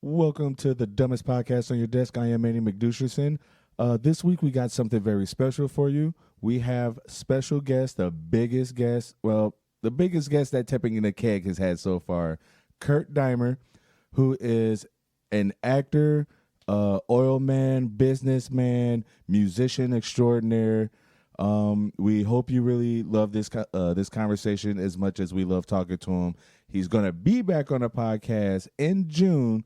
Welcome to the dumbest podcast on your desk. I am Manny McDoucherson. This week we got something very special for you. We have special guest, the biggest guest that Tapping the Keg has had so far, Kurt Deimer, who is an actor, oil man, businessman, musician extraordinaire. We hope you really love this conversation as much as we love talking to him. He's going to be back on the podcast in June.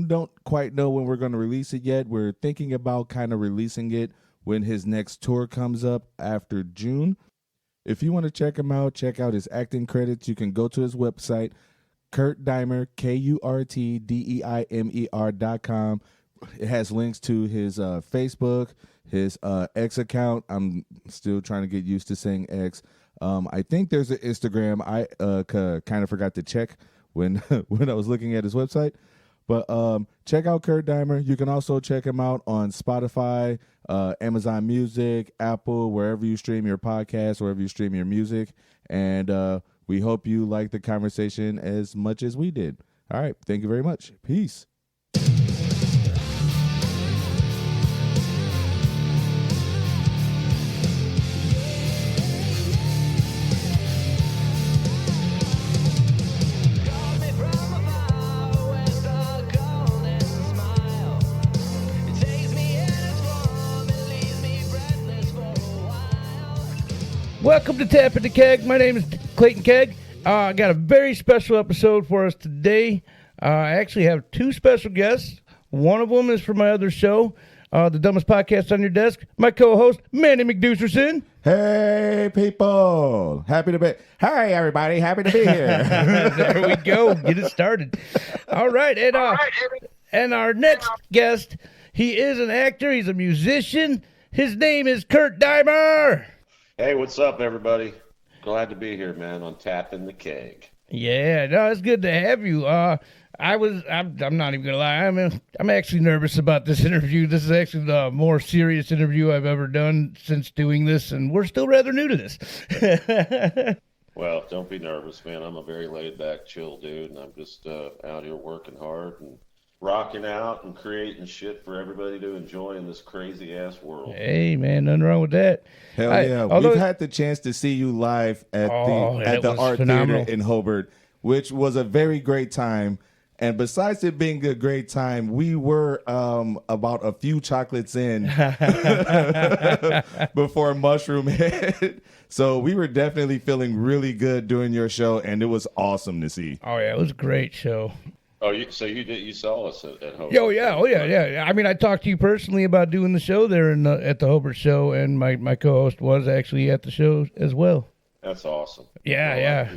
Don't quite know when we're going to release it yet. We're thinking about kind of releasing it when his next tour comes up after June. If you want to check him out, check out his acting credits. You can go to his website, Kurt Deimer, KurtDeimer.com. It has links to his Facebook, his X account. I'm still trying to get used to saying X. I think there's an Instagram. I kind of forgot to check when when I was looking at his website. But check out Kurt Deimer. You can also check him out on Spotify, Amazon Music, Apple, wherever you stream your podcast, wherever you stream your music. And we hope you like the conversation as much as we did. All right. Thank you very much. Peace. Welcome to Tapping the Keg. My name is Clayton Keg. I got a very special episode for us today. I actually have two special guests. One of them is from my other show, The Dumbest Podcast on Your Desk. My co-host, Manny McDoucherson. Hey, people. Happy to be. Hi, everybody. Happy to be here. There we go. Get it started. All right. And our next guest, he is an actor. He's a musician. His name is Kurt Deimer. Hey, what's up, everybody? Glad to be here, man, on Tapping the Keg. Yeah, no, it's good to have you. I'm not even gonna lie. I'm actually nervous about this interview. This is actually the more serious interview I've ever done since doing this, and we're still rather new to this. Well, don't be nervous, man. I'm a very laid-back, chill dude, and I'm just out here working hard and rocking out and creating shit for everybody to enjoy in this crazy-ass world. Hey, man, nothing wrong with that. Hell yeah. We've had the chance to see you live at the Art phenomenal. Theater in Hobart, which was a very great time. And besides it being a great time, we were about a few chocolates in before Mushroom hit. So we were definitely feeling really good doing your show, and it was awesome to see. Oh, yeah, it was a great show. Oh, you saw us at home? Oh yeah. I mean, I talked to you personally about doing the show there at the Hobart show, and my co-host was actually at the show as well. That's awesome. Yeah.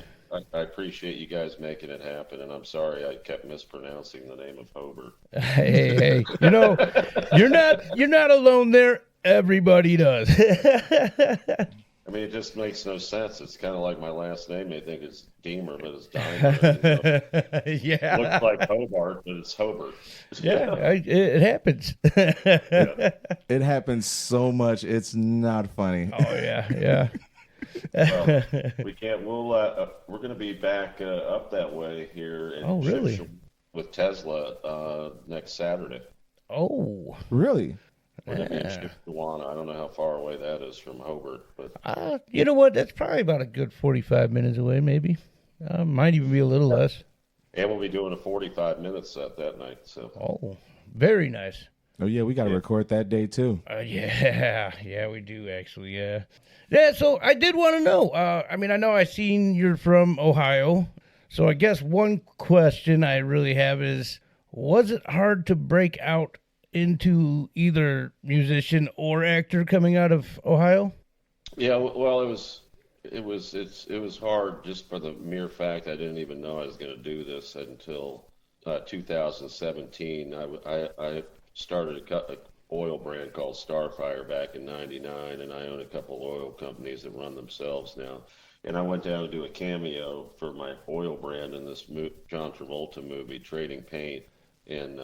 I appreciate you guys making it happen, and I'm sorry I kept mispronouncing the name of Hobart. Hey, you're not alone there. Everybody does. I mean, it just makes no sense. It's kind of like my last name. They think it's Deimer, but it's Deimer. Yeah. Looks like Hobart, but it's Hobart. Yeah, it happens. Yeah. It happens so much. It's not funny. Oh, yeah. Well, we're going to be back up that way here in really? with Tesla next Saturday. Oh, Really? We're going to be in Shipshewana. I don't know how far away that is from Hobart, but you know what? That's probably about a good 45 minutes away, maybe. Might even be a little less. and we'll be doing a 45-minute set that night. So. Oh, very nice. Oh yeah, we got to record that day too. Yeah, we do actually. Yeah. So I did want to know. I mean, I know I seen you're from Ohio, so I guess one question I really have is: was it hard to break out into either musician or actor coming out of Ohio? Yeah, well, it was hard just for the mere fact I didn't even know I was going to do this until 2017. I started an oil brand called Starfire back in '99, and I own a couple oil companies that run themselves now. And I went down to do a cameo for my oil brand in this John Travolta movie, Trading Paint, in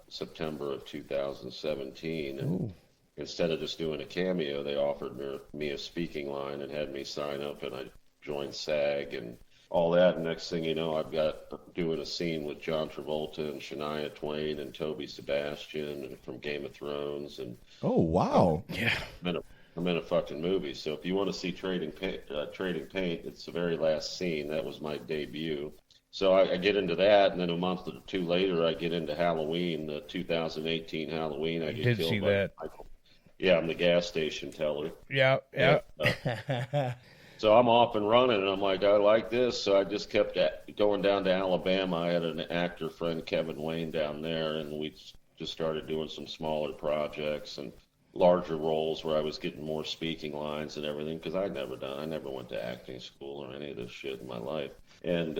September of 2017. And instead of just doing a cameo, they offered me a speaking line and had me sign up, and I joined SAG, and all that. And next thing you know, I've got doing a scene with John Travolta and Shania Twain and Toby Sebastian and from Game of Thrones. And Oh, wow. Yeah. I'm in a fucking movie. So if you want to see Trading Paint, it's the very last scene. That was my debut. So I get into that, and then a month or two later, I get into Halloween, the 2018 Halloween. I get Did killed see by that. Michael. Yeah, I'm the gas station teller. Yeah. So I'm off and running, and I'm like, I like this. So I just kept going down to Alabama. I had an actor friend, Kevin Wayne, down there, and we just started doing some smaller projects and larger roles where I was getting more speaking lines and everything, because I never went to acting school or any of this shit in my life. And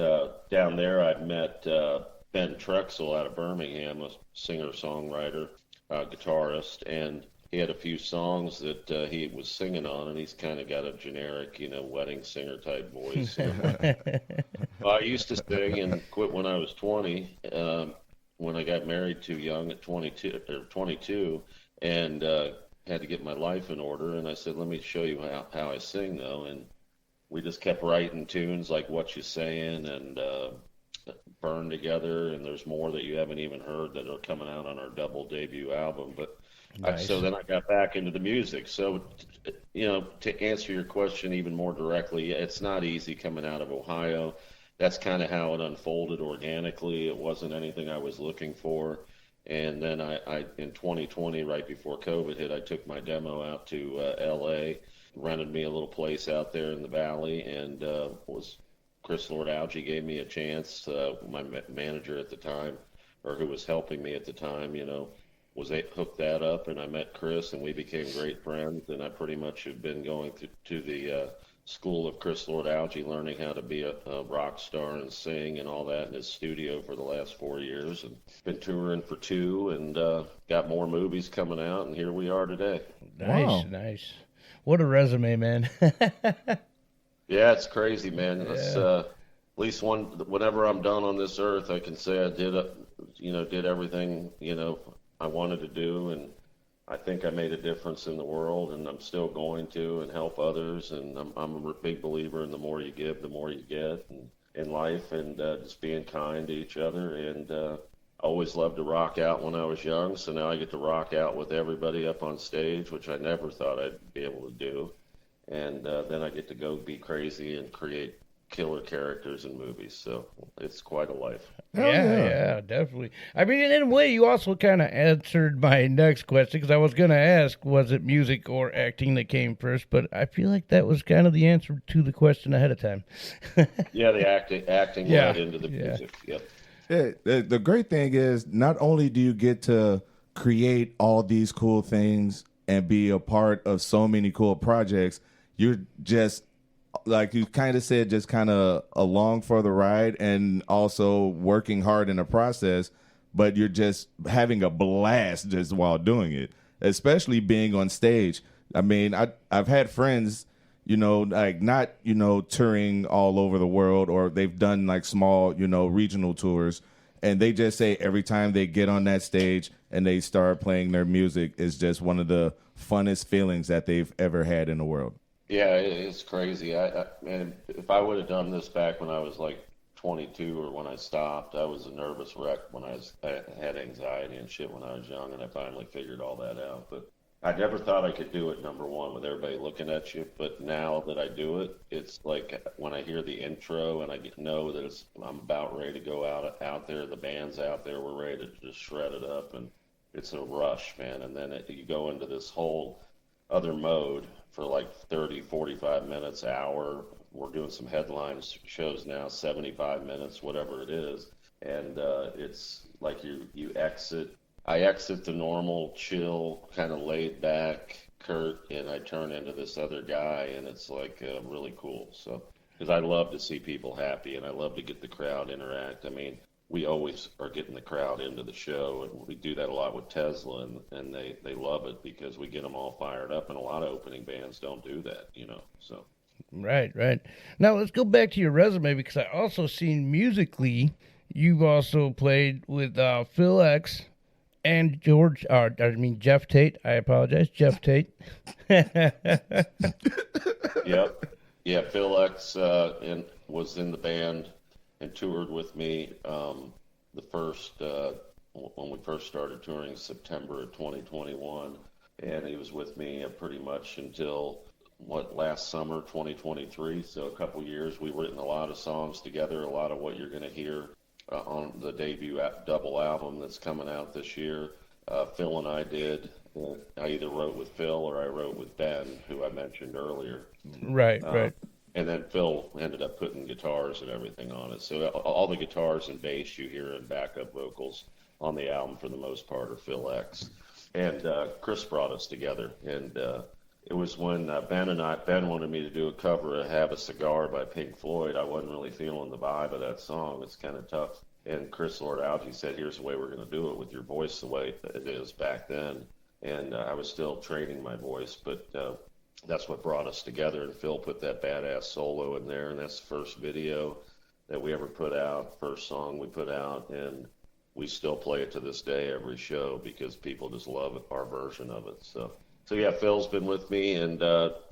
down there, I met Ben Trexel out of Birmingham, a singer-songwriter, guitarist, and he had a few songs that he was singing on, and he's kind of got a generic, wedding singer type voice. I used to sing and quit when I was 20. When I got married too young at 22, and had to get my life in order. And I said, let me show you how I sing, though. And we just kept writing tunes like What You Saying and Burn Together, and there's more that you haven't even heard that are coming out on our double debut album. But Nice. so then I got back into the music. So, to answer your question even more directly, it's not easy coming out of Ohio. That's kind of how it unfolded organically. It wasn't anything I was looking for. And then I in 2020, right before COVID hit, I took my demo out to LA, rented me a little place out there in the valley, and Chris Lord Alge gave me a chance. My manager at the time, or who was helping me at the time, hooked that up, and I met Chris, and we became great friends. And I pretty much have been going to the school of Chris Lord Alge, learning how to be a rock star and sing and all that in his studio for the last 4 years, and been touring for 2, and got more movies coming out, and here we are today. Nice. What a resume, man. Yeah, it's crazy, man. It's, at least whenever I'm done on this earth, I can say I did everything, I wanted to do, and I think I made a difference in the world, and I'm still going to, and help others. And I'm a big believer in the more you give, the more you get in life, and just being kind to each other. And I always loved to rock out when I was young, so now I get to rock out with everybody up on stage, which I never thought I'd be able to do. And then I get to go be crazy and create killer characters in movies. So it's quite a life. Yeah, definitely. I mean, in a way, you also kind of answered my next question, because I was going to ask, was it music or acting that came first? But I feel like that was kind of the answer to the question ahead of time. Yeah, the acting led into the music. Yep. Yeah, the great thing is not only do you get to create all these cool things and be a part of so many cool projects, you're just, like you kind of said, just kind of along for the ride and also working hard in the process, but you're just having a blast just while doing it, especially being on stage. I mean, I've had friends, like not, touring all over the world, or they've done like small, regional tours, and they just say every time they get on that stage and they start playing their music is just one of the funnest feelings that they've ever had in the world. Yeah, it's crazy. Man, if I would have done this back when I was like 22 or when I stopped, I was a nervous wreck when I had anxiety and shit when I was young, and I finally figured all that out. But I never thought I could do it, number one, with everybody looking at you. But now that I do it, it's like when I hear the intro and I know that I'm about ready to go out there, the band's out there, we're ready to just shred it up, and it's a rush, man. And then you go into this whole other mode for like 30, 45 minutes, hour. We're doing some headline shows now, 75 minutes, whatever it is. And it's like I exit the normal, chill, kind of laid back Kurt, and I turn into this other guy, and it's like really cool. So, because I love to see people happy, and I love to get the crowd interact. I mean, we always are getting the crowd into the show, and we do that a lot with Tesla, and they love it because we get them all fired up, and a lot of opening bands don't do that, so. Right. Now let's go back to your resume, because I also seen musically you've also played with Phil X and Jeff Tate. I apologize, Jeff Tate. Yep. Yeah, Phil X, and was in the band and toured with me the first when we first started touring, September of 2021, and he was with me pretty much until last summer 2023. So a couple years. We've written a lot of songs together, a lot of what you're going to hear on the debut double album that's coming out this year. Phil and I did. I either wrote with Phil or I wrote with Ben, who I mentioned earlier. Right, right. And then Phil ended up putting guitars and everything on it. So all the guitars and bass you hear and backup vocals on the album for the most part are Phil X. And Chris brought us together. And it was when Ben wanted me to do a cover of Have a Cigar by Pink Floyd. I wasn't really feeling the vibe of that song. It's kind of tough. And Chris Lord-Alge said, here's the way we're going to do it with your voice the way it is back then. And I was still training my voice, but that's what brought us together. And Phil put that badass solo in there, and that's the first video that we ever put out, first song we put out, and we still play it to this day every show because people just love our version of it. So yeah, Phil's been with me, and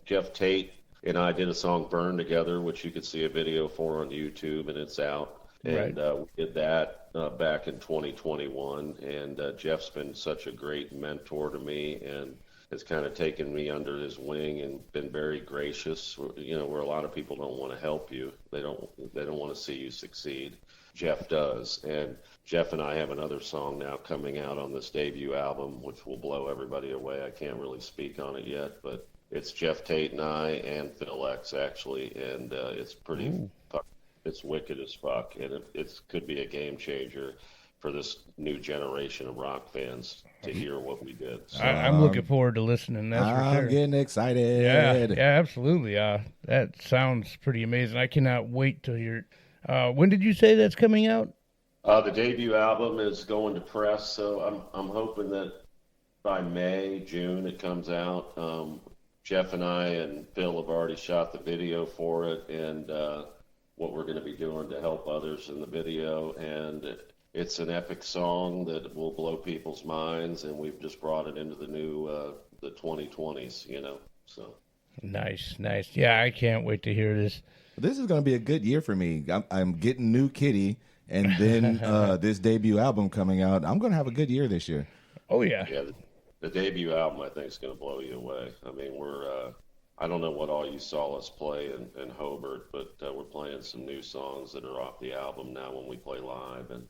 Jeff Tate and I did a song Burn together, which you could see a video for on YouTube, and it's out. And we did that back in 2021, and Jeff's been such a great mentor to me and has kind of taken me under his wing and been very gracious. Where a lot of people don't want to help you, they don't want to see you succeed. Jeff does, and Jeff and I have another song now coming out on this debut album, which will blow everybody away. I can't really speak on it yet, but it's Jeff Tate and I and Phil X actually, and it's pretty. It's wicked as fuck, and it could be a game changer for this new generation of rock fans to hear what we did. So, I'm looking forward to listening. That's for sure. I'm getting excited. Yeah, absolutely. That sounds pretty amazing. I cannot wait to hear. When did you say that's coming out? The debut album is going to press, so I'm hoping that by May, June it comes out. Jeff and I and Phil have already shot the video for it, and what we're going to be doing to help others in the video, and it's an epic song that will blow people's minds, and we've just brought it into the new the 2020s, so Nice. Yeah, I can't wait to hear this. This is going to be a good year for me. I'm getting new kitty, and then this debut album coming out. I'm going to have a good year this year. Oh yeah. The debut album I think is going to blow you away. I mean, we're I don't know what all you saw us play in Hobart, but we're playing some new songs that are off the album now when we play live, and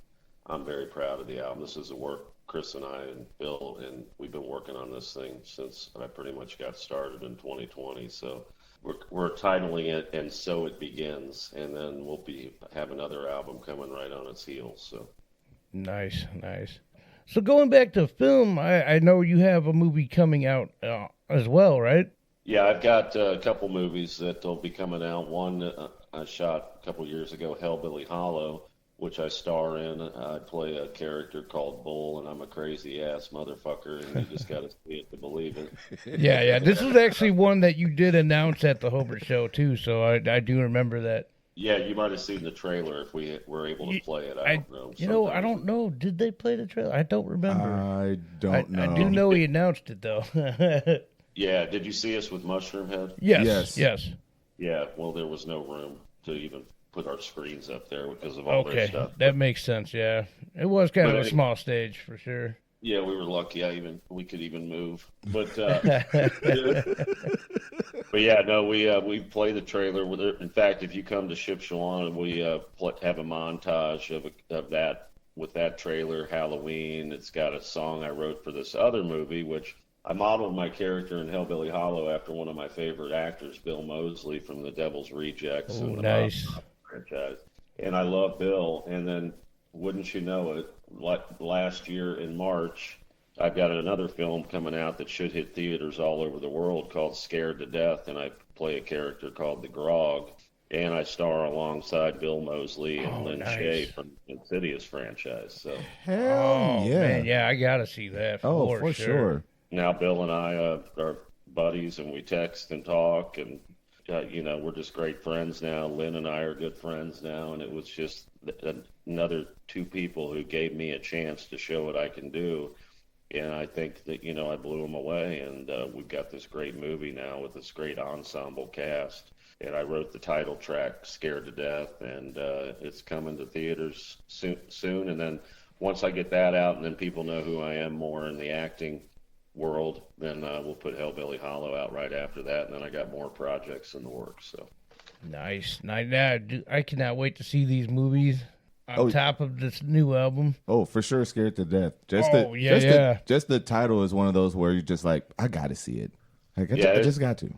I'm very proud of the album. This is the work Chris and I and Bill, and we've been working on this thing since I pretty much got started in 2020. So we're titling it "And So It Begins," and then we'll have another album coming right on its heels. So nice. So going back to film, I know you have a movie coming out as well, right? Yeah, I've got a couple movies that will be coming out. One I shot a couple years ago, Hellbilly Hollow, which I star in. I play a character called Bull, and I'm a crazy-ass motherfucker, and you just got to see it to believe it. Yeah. This is actually one that you did announce at the Hobart show, too, so I do remember that. Yeah, you might have seen the trailer if we were able to play it. I don't know. I don't know. Did they play the trailer? I don't remember. I don't know. I do know he announced it, though. Yeah, did you see us with Mushroom Head? Yes. Yeah, well, there was no room to even put our screens up there because of all their stuff. That makes sense, yeah. It was kind of a small stage, for sure. Yeah, we were lucky. We could even move. But but yeah, no, we play the trailer with it. In fact, if you come to Shipshawana, we have a montage of that with that trailer, Halloween. It's got a song I wrote for this other movie, which I modeled my character in Hellbilly Hollow after one of my favorite actors, Bill Moseley from The Devil's Rejects and the nice franchise. And I love Bill. And then, wouldn't you know it, last year in March, I've got another film coming out that should hit theaters all over the world called Scared to Death, and I play a character called the Grog, and I star alongside Bill Moseley and Lynn Shay from the Insidious franchise. So hell yeah, man, yeah, I gotta see that. For sure. Now Bill and I are buddies, and we text and talk, and we're just great friends now. Lynn and I are good friends now, and it was just another two people who gave me a chance to show what I can do. And I think that, I blew them away, and we've got this great movie now with this great ensemble cast. and I wrote the title track, "Scared to Death," and it's coming to theaters soon. And then once I get that out, and then people know who I am more in the acting world, then we'll put Hellbilly Hollow out right after that, and then I got more projects in the works. So Nice. I cannot wait to see these movies on top of this new album. Oh, for sure, Scared to Death. Just the title is one of those where you're just like, I got to see it. Like, I just got to.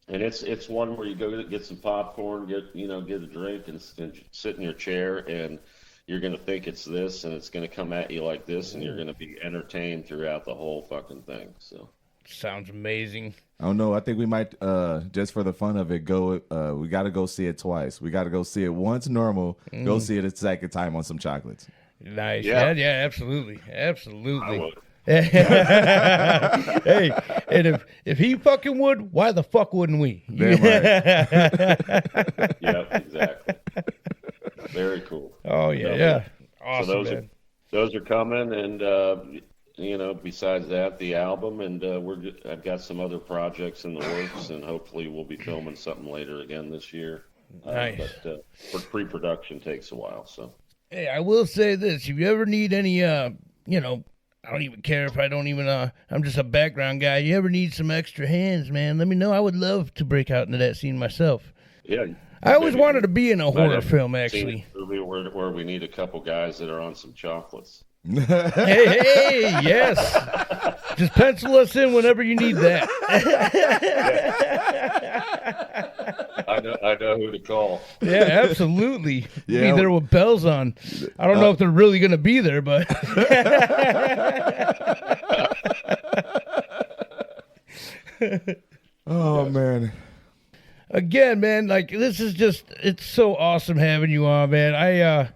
And it's one where you go get some popcorn, get a drink, and sit in your chair, and you're going to think it's this, and it's going to come at you like this, and you're going to be entertained throughout the whole fucking thing. So sounds amazing. Oh no, I think we might just for the fun of it go. We got to go see it twice. We got to go see it once normal. Go see it a second time on some chocolates. Nice. Yeah, absolutely. I would. Hey, and if he fucking would, why the fuck wouldn't we? Damn right. Yeah, exactly. Very cool. Oh yeah. Awesome. So those are coming, and besides that, the album, and I've got some other projects in the works, and hopefully we'll be filming something later again this year. Nice. But pre-production takes a while. So hey, I will say this: if you ever need any, I don't even care if I don't even, I'm just a background guy. You ever need some extra hands, man, let me know. I would love to break out into that scene myself. Yeah. I always wanted to be in a horror film, actually. Where we need a couple guys that are on some chocolates. Hey, yes. Just pencil us in whenever you need that. I know who to call. Yeah, absolutely. Yeah. Be there with bells on. I don't know if they're really going to be there, but. Oh man. Again, man, like this is it's so awesome having you on, man.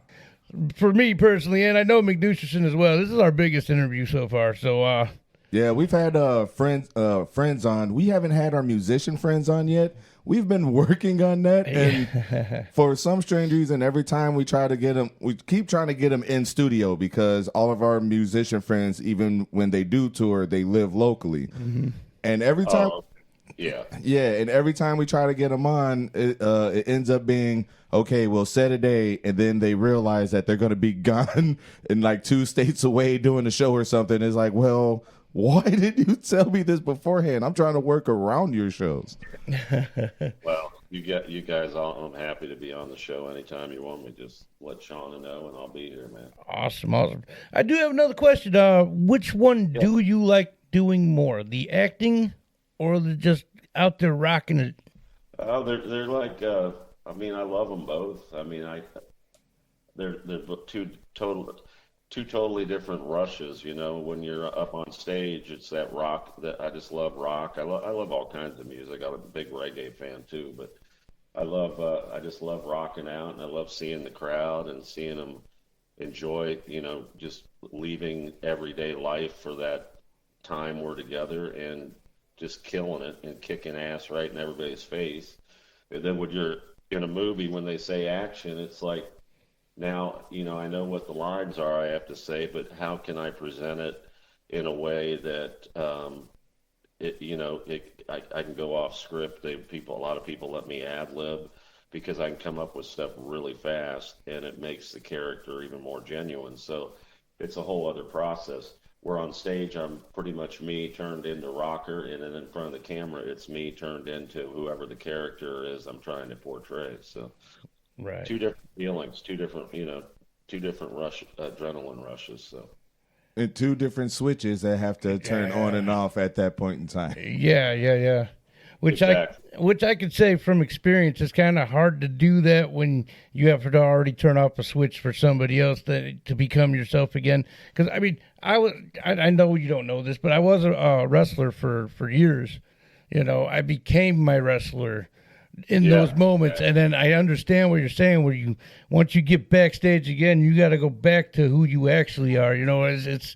For me personally, and I know McDoucherson as well, this is our biggest interview so far. So, yeah, we've had friends on. We haven't had our musician friends on yet. We've been working on that, and for some strange reason, every time we try to get them, we keep trying to get them in studio because all of our musician friends, even when they do tour, they live locally, and every time. And every time we try to get them on, it ends up being, okay, we'll set a day, and then they realize that they're going to be gone in like 2 states away doing a show or something. It's like, well, why did you tell me this beforehand? I'm trying to work around your shows. Well, you guys all, I'm happy to be on the show anytime you want me. Just let Shauna know, and I'll be here, man. Awesome. I do have another question. Which one do you like doing more, the acting or the just out there rocking it? They're like, I mean, I love them both. I mean, they're two totally different rushes. When you're up on stage, it's that rock that I just love. Rock. I love all kinds of music. I'm a big reggae fan too, but I just love rocking out, and I love seeing the crowd and seeing them enjoy. Just leaving everyday life for that time we're together and just killing it and kicking ass right in everybody's face. And then when you're in a movie, when they say action, it's like, now, I know what the lines are I have to say, but how can I present it in a way that, I can go off script. A lot of people let me ad lib because I can come up with stuff really fast, and it makes the character even more genuine. So it's a whole other process. Where on stage, I'm pretty much me turned into rocker, and then in front of the camera, it's me turned into whoever the character is I'm trying to portray. So, right, 2 different feelings, 2 different, 2 different adrenaline rushes. So, and 2 different switches that have to turn on and off at that point in time. Yeah. Which I could say from experience, it's kind of hard to do that when you have to already turn off a switch for somebody else to become yourself again. Because I know you don't know this, but I was a wrestler for years. I became my wrestler in those moments, and then I understand what you're saying. Where once you get backstage again, you got to go back to who you actually are. It's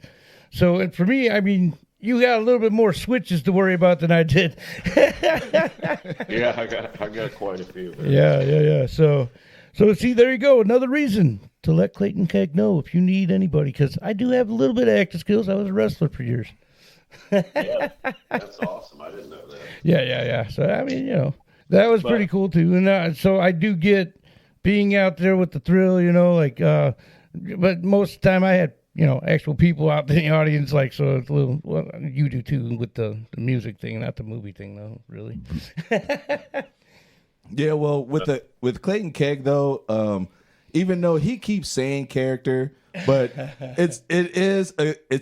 so. And for me, I mean, you got a little bit more switches to worry about than I did. Yeah, I got quite a few. Yeah. So see, there you go. Another reason to let Clayton Keg know if you need anybody, because I do have a little bit of acting skills. I was a wrestler for years. Yeah, that's awesome. I didn't know that. Yeah. So I mean, That was pretty cool too. And so I do get being out there with the thrill, but most of the time I had, actual people out in the audience, so it's a little, well, you do too with the music thing, not the movie thing though, really. Yeah, well, with Clayton Keg though, even though he keeps saying character, but it's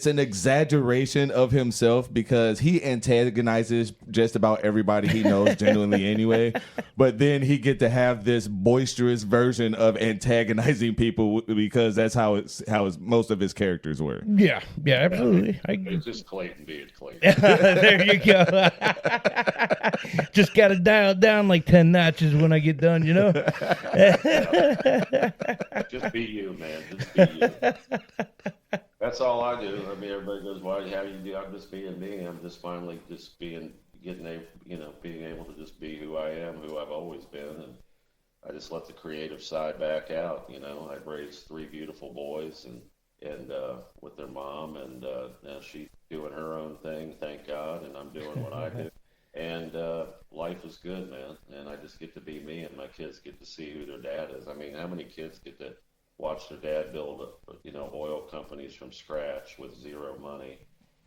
an exaggeration of himself because he antagonizes just about everybody he knows genuinely anyway. But then he get to have this boisterous version of antagonizing people because that's how most of his characters were. Yeah, absolutely. It's just Clayton being Clayton. There you go. Just got to dial down like 10 notches when I get done, Just be you, man. Just be you. That's all I do. I mean, everybody goes, "Why? How do you do?" I'm just being me. I'm just finally just being able to just be who I am, who I've always been, and I just let the creative side back out. I've raised 3 beautiful boys, and with their mom, and now she's doing her own thing, thank God, and I'm doing what I do. And life is good, man. And I just get to be me, and my kids get to see who their dad is. I mean, how many kids get to watch their dad build, oil companies from scratch with zero money,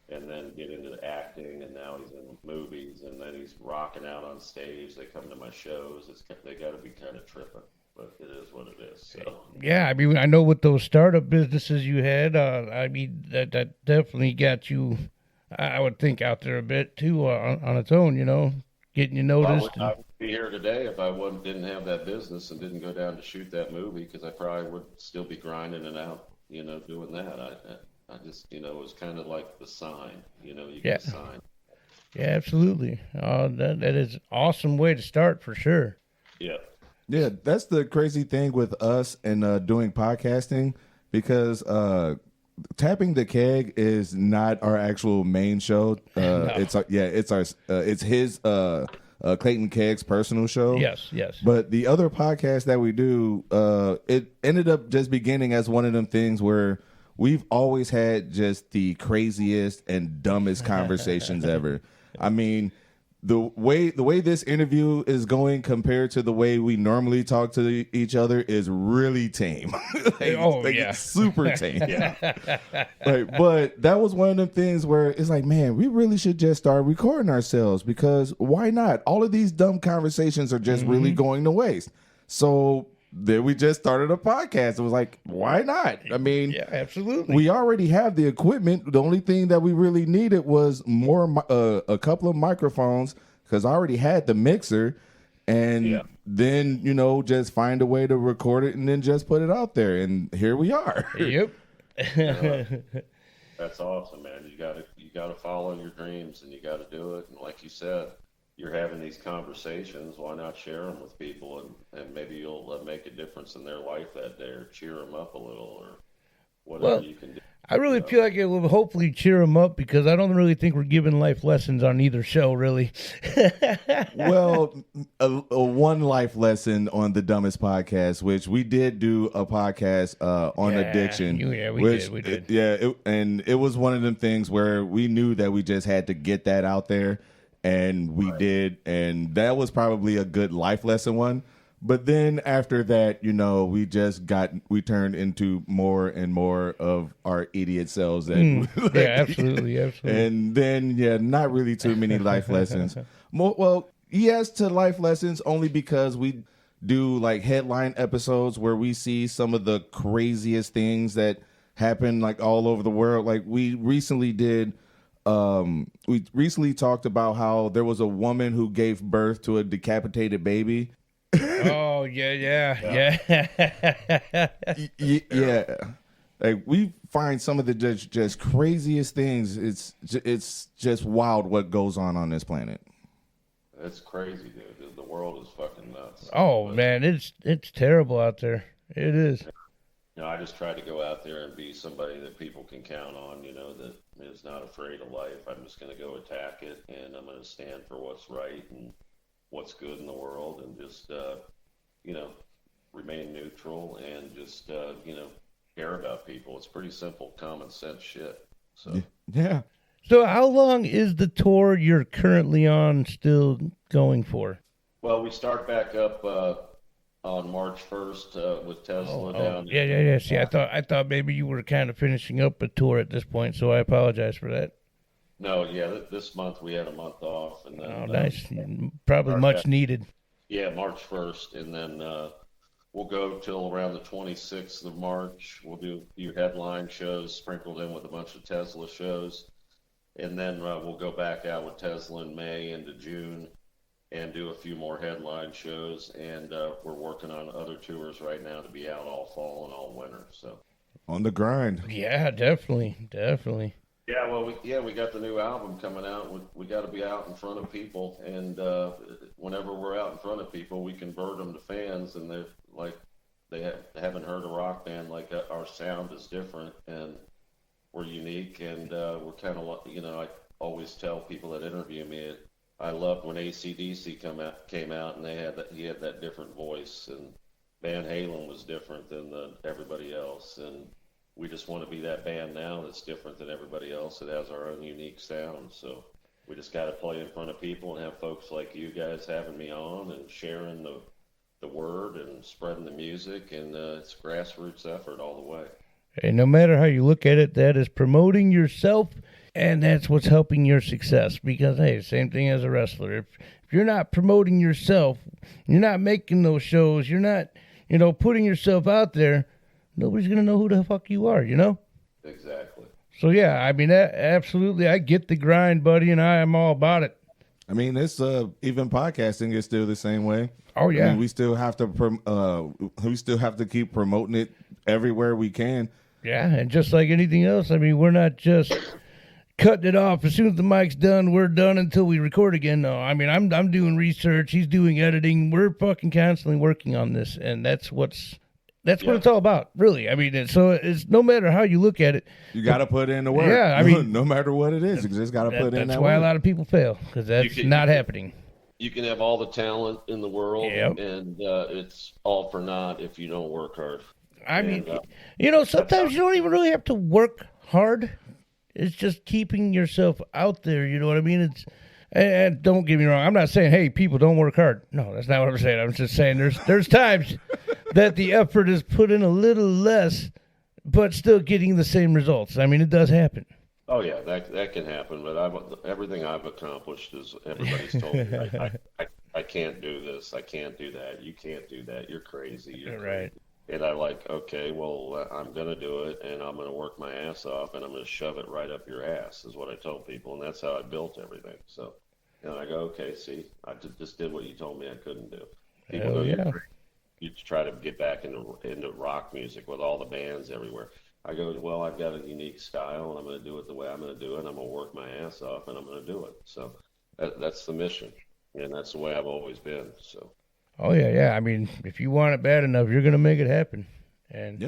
and then get into acting, and now he's in movies, and then he's rocking out on stage. They come to my shows. They got to be kind of tripping, but it is what it is. So yeah, I mean, I know with those startup businesses you had, that definitely got you, I would think, out there a bit too on its own. Getting you noticed. I would be here today if I didn't have that business and didn't go down to shoot that movie, because I probably would still be grinding it out, doing that. I just, it was kind of like the sign, you get a sign. Yeah, absolutely. That is an awesome way to start for sure. Yeah. Yeah, that's the crazy thing with us and doing podcasting, because Tapping the Keg is not our actual main show. No. It's his Clayton Keg's personal show. Yes. But the other podcast that we do, it ended up just beginning as one of them things where we've always had just the craziest and dumbest conversations ever. I mean, the way this interview is going compared to the way we normally talk to each other is really tame. It's super tame. But that was one of them things where it's like, man, we really should just start recording ourselves, because why not? All of these dumb conversations are just really going to waste. So then we just started a podcast. It was like, why not? I mean, yeah, absolutely. We already have the equipment. The only thing that we really needed was a couple of microphones, because I already had the mixer, and then just find a way to record it and then just put it out there, and here we are. Yep. That's awesome, man. You gotta follow your dreams, and you got to do it. And like you said, you're having these conversations, why not share them with people, and maybe you'll make a difference in their life that day, or cheer them up a little, or whatever you can do. I really feel like it will hopefully cheer them up, because I don't really think we're giving life lessons on either show, really. Well, a one life lesson on the Dumbest Podcast, which we did do a podcast on addiction. Yeah, we did. And it was one of them things where we knew that we just had to get that out there. And we did, and that was probably a good life lesson one. But then after that, we turned into more and more of our idiot selves. Absolutely. And then, not really too many life lessons. Yes to life lessons, only because we do like headline episodes where we see some of the craziest things that happen like all over the world. Like we recently talked about how there was a woman who gave birth to a decapitated baby. Oh, yeah. Yeah. Like we find some of the just craziest things. It's just wild what goes on this planet. It's crazy, dude. The world is fucking nuts. Oh, man, it's terrible out there. It is. I just try to go out there and be somebody that people can count on, that is not afraid of life. I'm just going to go attack it, and I'm going to stand for what's right and what's good in the world, and just, remain neutral, and just, care about people. It's pretty simple, common sense shit. So yeah. So how long is the tour you're currently on still going for? Well, we start back up on March 1st with Tesla down. Yeah. See, I thought maybe you were kind of finishing up a tour at this point, so I apologize for that. No, yeah, this month we had a month off, and then Nice, probably much needed. Yeah, March 1st, and then we'll go till around the 26th of March. We'll do a few headline shows sprinkled in with a bunch of Tesla shows, and then we'll go back out with Tesla in May into June and do a few more headline shows. And we're working on other tours right now to be out all fall and all winter. So on the grind. Yeah, definitely. Yeah, well, we got the new album coming out. We got to be out in front of people, and whenever we're out in front of people, we convert them to fans, and they're like, they haven't heard a rock band like our sound is different, and we're unique, and we're kind of, I always tell people that interview me, I loved when AC/DC came out, and he had that different voice, and Van Halen was different than everybody else, and we just want to be that band now that's different than everybody else. It has our own unique sound. So we just got to play in front of people and have folks like you guys having me on and sharing the word and spreading the music. And it's a grassroots effort all the way. And no matter how you look at it, that is promoting yourself, and that's what's helping your success. Because, hey, same thing as a wrestler. If you're not promoting yourself, you're not making those shows, you're not, putting yourself out there, nobody's going to know who the fuck you are, Exactly. So, yeah, I mean, absolutely, I get the grind, buddy, and I am all about it. I mean, it's even podcasting is still the same way. Oh, yeah. I mean, we still have to keep promoting it everywhere we can. Yeah, and just like anything else, I mean, we're not just cutting it off. As soon as the mic's done, we're done until we record again. No, I mean, I'm doing research. He's doing editing. We're fucking constantly working on this, and that's what it's all about, really. I mean, it's no matter how you look at it. You got to put in the work. Yeah, I mean, no matter what it is, you just got to put in that work. That's why a lot of people fail, because that's not happening. You can have all the talent in the world, yep. And it's all for naught if you don't work hard. I mean, sometimes you don't even really have to work hard. It's just keeping yourself out there, you know what I mean? And don't get me wrong, I'm not saying, hey, people, don't work hard. No, that's not what I'm saying. I'm just saying there's times that the effort is put in a little less, but still getting the same results. I mean, it does happen. Oh, yeah, that can happen, but everything I've accomplished is everybody's told me, I can't do this, I can't do that, you can't do that, you're crazy. You're right. Crazy. And I'm like, okay, well, I'm going to do it, and I'm going to work my ass off, and I'm going to shove it right up your ass, is what I told people, and that's how I built everything. So, I go, okay, see, I just did what you told me I couldn't do. People go, yeah. You try to get back into rock music with all the bands everywhere. I go, well, I've got a unique style, and I'm going to do it the way I'm going to do it, and I'm going to work my ass off, and I'm going to do it. So that's the mission, and that's the way I've always been, so. Oh, yeah. I mean, if you want it bad enough, you're going to make it happen. And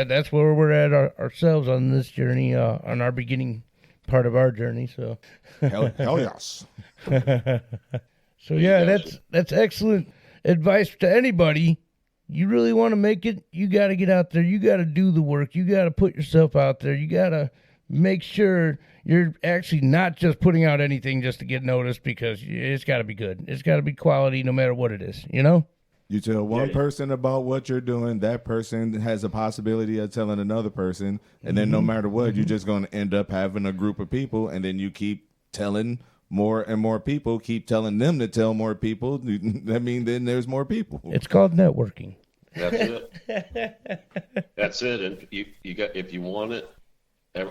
that's where we're at ourselves on this journey, on our beginning part of our journey. So, hell yes. So, yeah, that's excellent advice to anybody. You really want to make it, you got to get out there. You got to do the work. You got to put yourself out there. You got to make sure you're actually not just putting out anything just to get noticed, because it's got to be good. It's got to be quality no matter what it is, You tell one person about what you're doing, that person has a possibility of telling another person, and then no matter what, you're just going to end up having a group of people, and then you keep telling more and more people, keep telling them to tell more people. I mean, then there's more people. It's called networking. That's it. That's it. And if you want it,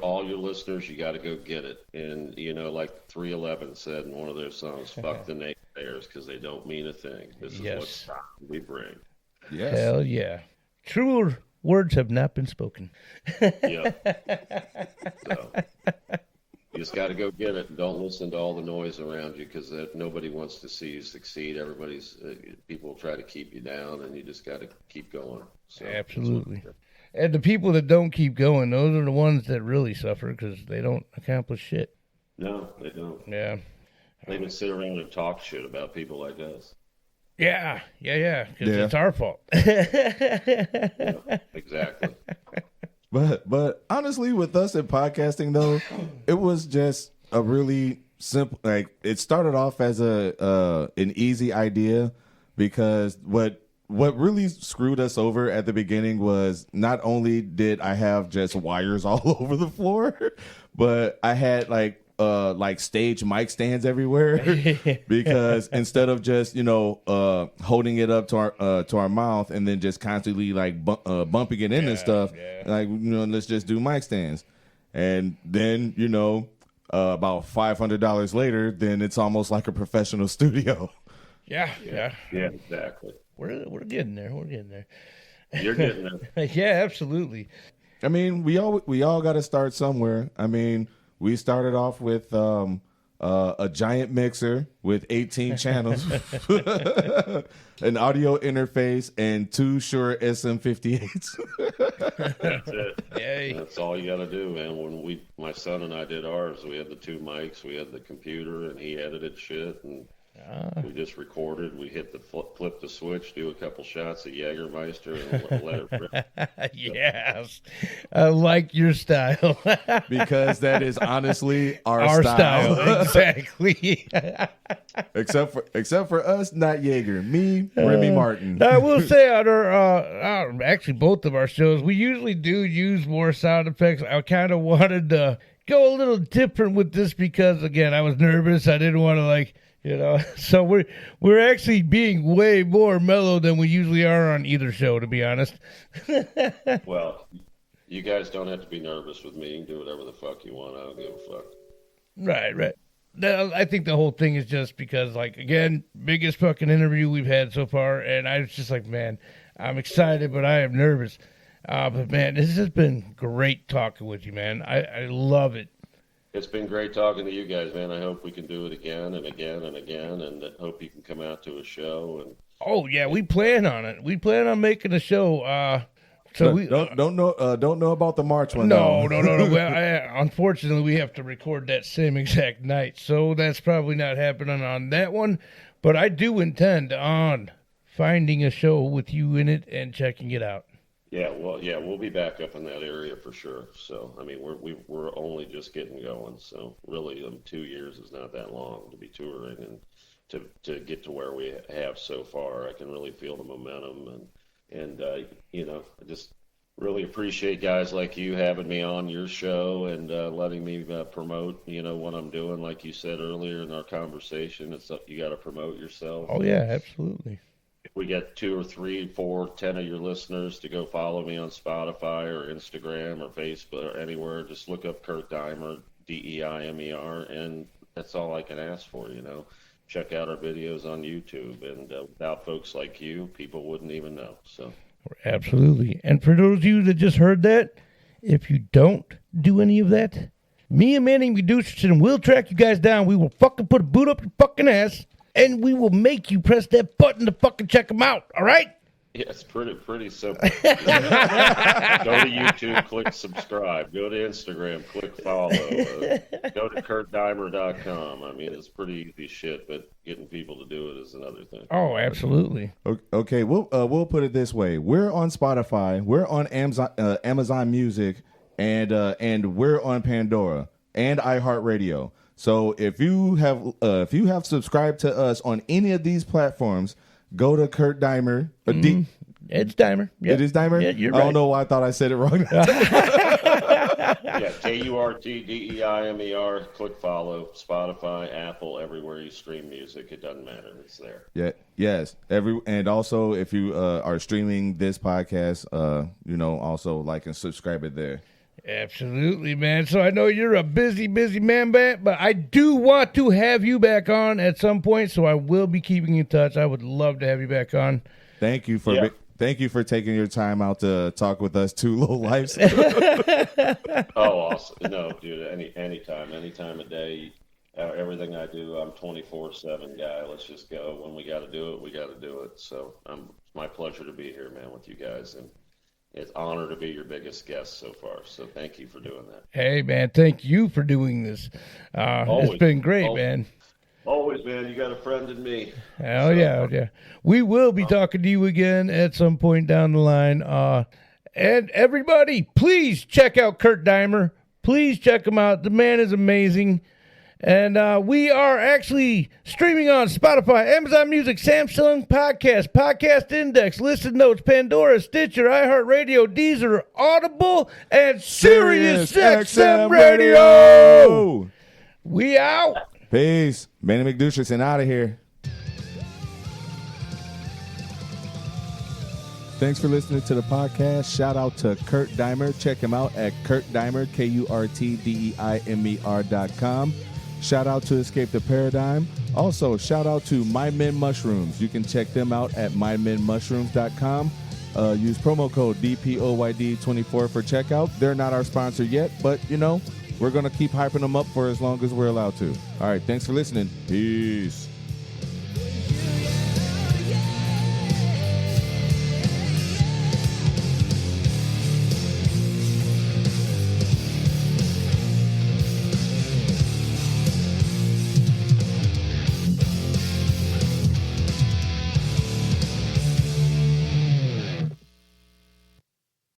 all your listeners, you got to go get it. And, like 311 said in one of their songs, fuck the naysayers, because they don't mean a thing. This is what style we bring. Yes. Hell yeah. Truer words have not been spoken. Yeah. So, you just got to go get it. And don't listen to all the noise around you, because nobody wants to see you succeed. People try to keep you down, and you just got to keep going. So, absolutely. And the people that don't keep going, those are the ones that really suffer, because they don't accomplish shit. No, they don't. Yeah. They even sit around and talk shit about people like us. Yeah, because it's our fault. Yeah, exactly. But honestly, with us at podcasting, though, it was just a really simple, it started off as an easy idea, because what really screwed us over at the beginning was not only did I have just wires all over the floor, but I had like stage mic stands everywhere because instead of just holding it up to our mouth and then just constantly like bumping it in and stuff, like let's just do mic stands. And then about $500 later, then it's almost like a professional studio. Yeah, exactly. We're getting there. We're getting there. You're getting there. Yeah, absolutely. I mean, we all got to start somewhere. I mean, we started off with a giant mixer with 18 channels, an audio interface, and 2 Shure SM58s. That's it. Yay. That's all you got to do, man. When my son and I did ours, we had the 2 mics, we had the computer, and he edited shit, and we just recorded. We hit the flip the switch, do a couple shots of Jägermeister, and let it rip. Yes, I like your style. Because that is honestly our style. Exactly. except for us, not Jaeger. Me, Remy Martin. I will say on our actually both of our shows, we usually do use more sound effects. I kind of wanted to go a little different with this because, again, I was nervous. I didn't want to so we're actually being way more mellow than we usually are on either show, to be honest. Well, you guys don't have to be nervous with me. You can do whatever the fuck you want. I don't give a fuck. Right. I think the whole thing is just because, like, again, biggest fucking interview we've had so far, and I was just like, man, I'm excited, but I am nervous. But, man, this has been great talking with you, man. I love it. It's been great talking to you guys, man. I hope we can do it again and again and again, and I hope you can come out to a show. And oh yeah, we plan on it. We plan on making a show. So we don't know about the March one. No. Well, unfortunately, we have to record that same exact night, so that's probably not happening on that one. But I do intend on finding a show with you in it and checking it out. Yeah, we'll be back up in that area for sure. So, I mean, we're only just getting going. So, really, 2 years is not that long to be touring and to get to where we have so far. I can really feel the momentum, and I just really appreciate guys like you having me on your show and letting me promote, what I'm doing. Like you said earlier in our conversation, it's you got to promote yourself. Oh yeah, absolutely. If we get 2 or 3, 4, 10 of your listeners to go follow me on Spotify or Instagram or Facebook or anywhere, just look up Kurt Deimer, Deimer, and that's all I can ask for, Check out our videos on YouTube, and without folks like you, people wouldn't even know. So, absolutely. And for those of you that just heard that, if you don't do any of that, me and Manny McDouche will track you guys down. We will fucking put a boot up your fucking ass. And we will make you press that button to fucking check them out, all right? Yeah, it's pretty simple. Go to YouTube, click subscribe. Go to Instagram, click follow. Go to kurtdeimer.com. I mean, it's pretty easy shit, but getting people to do it is another thing. Oh, absolutely. Okay, we'll put it this way: we're on Spotify, we're on Amazon Music, and we're on Pandora and iHeartRadio. So if you have subscribed to us on any of these platforms, go to Kurt Deimer. It's Deimer. Yep. It is Deimer? Yeah, you're right. I don't know why I thought I said it wrong. Yeah, KURTDEIMER. Click follow. Spotify, Apple, everywhere you stream music. It doesn't matter. It's there. Yeah. Yes. And also, if you are streaming this podcast, also like and subscribe it there. Absolutely, man. So I know you're a busy man, but I do want to have you back on at some point, so I will be keeping in touch. I would love to have you back on. Thank you for taking your time out to talk with us, two low lives. Oh, awesome. No, dude, anytime of day. Everything I do, I'm 24/7 guy. Let's just go. When we got to do it, we got to do it. So it's my pleasure to be here, man, with you guys, and it's an honor to be your biggest guest so far. So thank you for doing that. Hey, man, thank you for doing this. It's been great, man. Always, man. You got a friend in me. Oh, yeah. We will be talking to you again at some point down the line. And everybody, please check out Kurt Deimer. Please check him out. The man is amazing. And we are actually streaming on Spotify, Amazon Music, Samsung Podcast, Podcast Index, Listen Notes, Pandora, Stitcher, iHeartRadio, Deezer, Audible, and Sirius XM Radio. We out. Peace. Manny McDouche and out of here. Thanks for listening to the podcast. Shout out to Kurt Deimer. Check him out at Kurt Deimer, KurtDeimer.com. Shout out to Escape the Paradigm. Also, shout out to My Men Mushrooms. You can check them out at mymenmushrooms.com. Use promo code DPOYD24 for checkout. They're not our sponsor yet, but, you know, we're going to keep hyping them up for as long as we're allowed to. All right, thanks for listening. Peace.